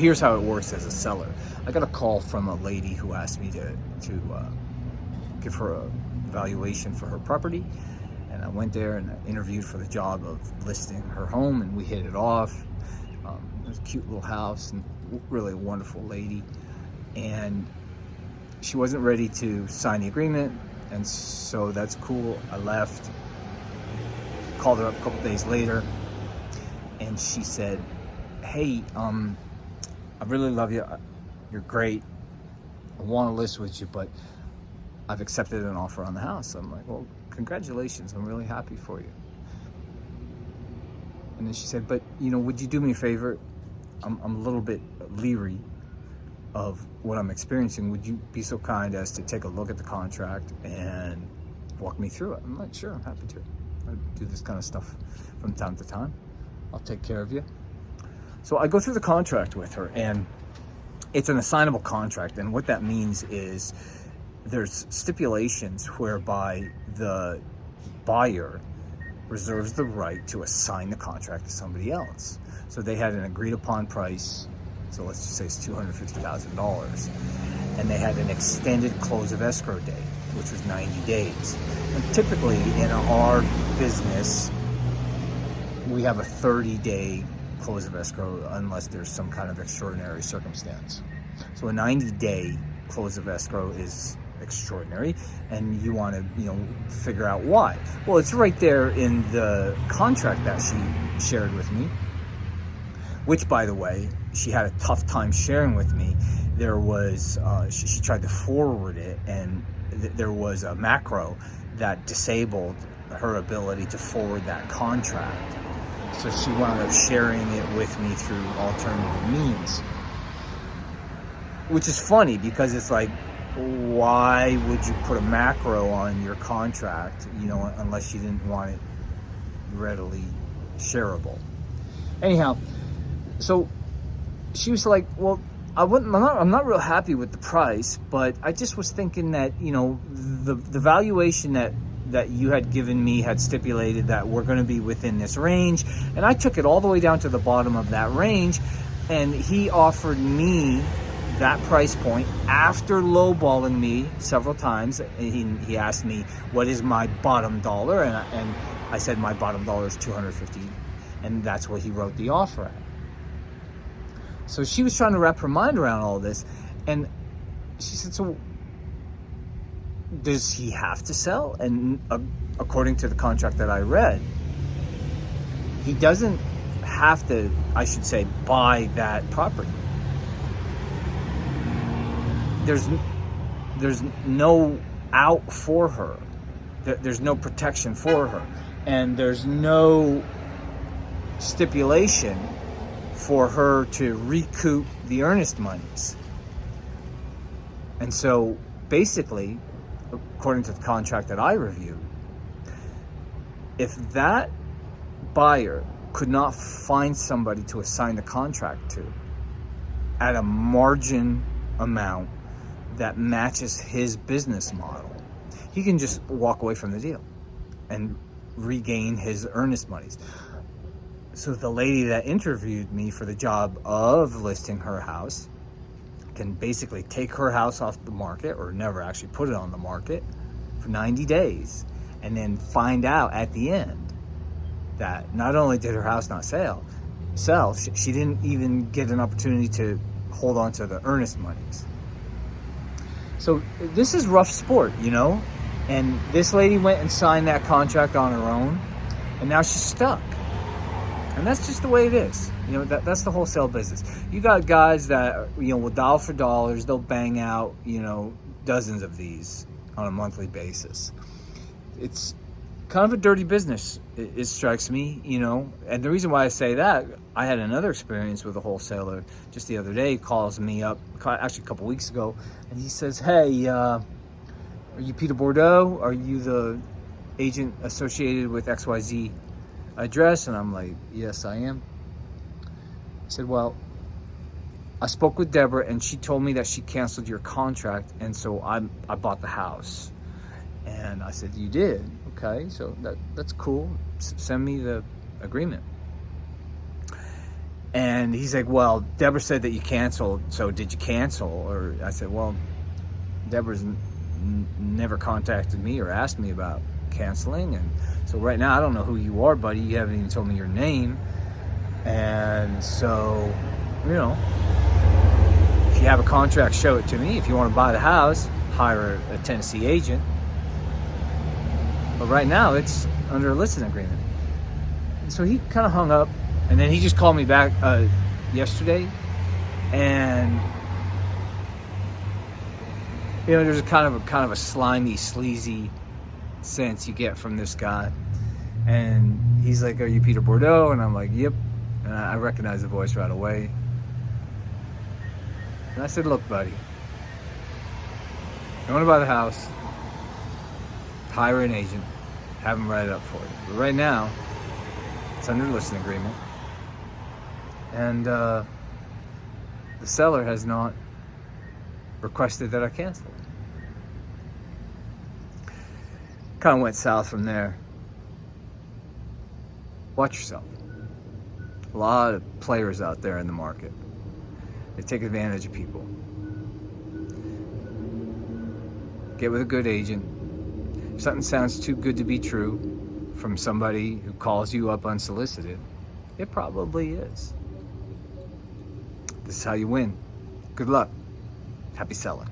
Here's how it works as a seller. I got a call from a lady who asked me to give her a valuation for her property, and I went there and I interviewed for the job of listing her home, and we hit it off. It was a cute little house and really a wonderful lady, and she wasn't ready to sign the agreement, and so that's cool. I left, called her up a couple days later, and she said, hey, I really love you. You're great. I want to list with you, but I've accepted an offer on the house. I'm like, well, congratulations. I'm really happy for you. And then she said, but, would you do me a favor? I'm a little bit leery of what I'm experiencing. Would you be so kind as to take a look at the contract and walk me through it? I'm like, sure, I'm happy to. I do this kind of stuff from time to time. I'll take care of you. So I go through the contract with her, and it's an assignable contract. And what that means is there's stipulations whereby the buyer reserves the right to assign the contract to somebody else. So they had an agreed upon price. So let's just say it's $250,000. And they had an extended close of escrow date, which was 90 days. And typically in our business, we have a 30-day close of escrow unless there's some kind of extraordinary circumstance. So a 90-day close of escrow is extraordinary, and you want to figure out why. Well, it's right there in the contract that she shared with me, which, by the way, she had a tough time sharing with me. There was she tried to forward it, and there was a macro that disabled her ability to forward that contract. So she wound up sharing it with me through alternative means, which is funny because it's like, why would you put a macro on your contract, unless you didn't want it readily shareable? Anyhow, so she was like, well, I'm not real happy with the price, but I just was thinking that, the valuation that you had given me had stipulated that we're going to be within this range, and I took it all the way down to the bottom of that range, and he offered me that price point after lowballing me several times. He asked me, what is my bottom dollar? And I said my bottom dollar is $250, and that's what he wrote the offer at. So she was trying to wrap her mind around all this, and she said, so does he have to sell? And according to the contract that I read, he doesn't have to, I should say, buy that property. There's no out for her. There's no protection for her. And there's no stipulation for her to recoup the earnest monies. And so basically, according to the contract that I reviewed, if that buyer could not find somebody to assign the contract to at a margin amount that matches his business model, he can just walk away from the deal and regain his earnest monies. So the lady that interviewed me for the job of listing her house can basically take her house off the market, or never actually put it on the market, for 90 days, and then find out at the end that not only did her house not sell, she didn't even get an opportunity to hold on to the earnest monies. So this is rough sport, and this lady went and signed that contract on her own, and now she's stuck. And that's just the way it is. That's the wholesale business. You got guys that, will dial for dollars. They'll bang out, dozens of these on a monthly basis. It's kind of a dirty business, it strikes me, And the reason why I say that, I had another experience with a wholesaler just the other day. He calls me up, actually a couple weeks ago, and he says, hey, are you Peter Bordeaux? Are you the agent associated with XYZ address? And I'm like, yes, I am. I said, well, I spoke with Deborah, and she told me that she canceled your contract, and so I bought the house. And I said, you did? Okay, so that's cool. Send me the agreement. And he's like, well, Deborah said that you canceled, so did you cancel? Or I said, well, Deborah's never contacted me or asked me about canceling, and so right now I don't know who you are, buddy. You haven't even told me your name. And so, you know, if you have a contract, show it to me. If you want to buy the house, hire a Tennessee agent. But right now it's under a listing agreement. And so he kind of hung up, and then he just called me back yesterday, and you know, there's a kind of a slimy, sleazy sense you get from this guy. And he's like, are you Peter Bordeaux? And I'm like, yep. And I recognize the voice right away. And I said, look, buddy, you want to buy the house, hire an agent, have him write it up for you. But right now, it's under a listing agreement. And the seller has not requested that I cancel it. Kind of went south from there. Watch yourself. A lot of players out there in the market. They take advantage of people. Get with a good agent. If something sounds too good to be true from somebody who calls you up unsolicited, it probably is. This is how you win. Good luck. Happy selling.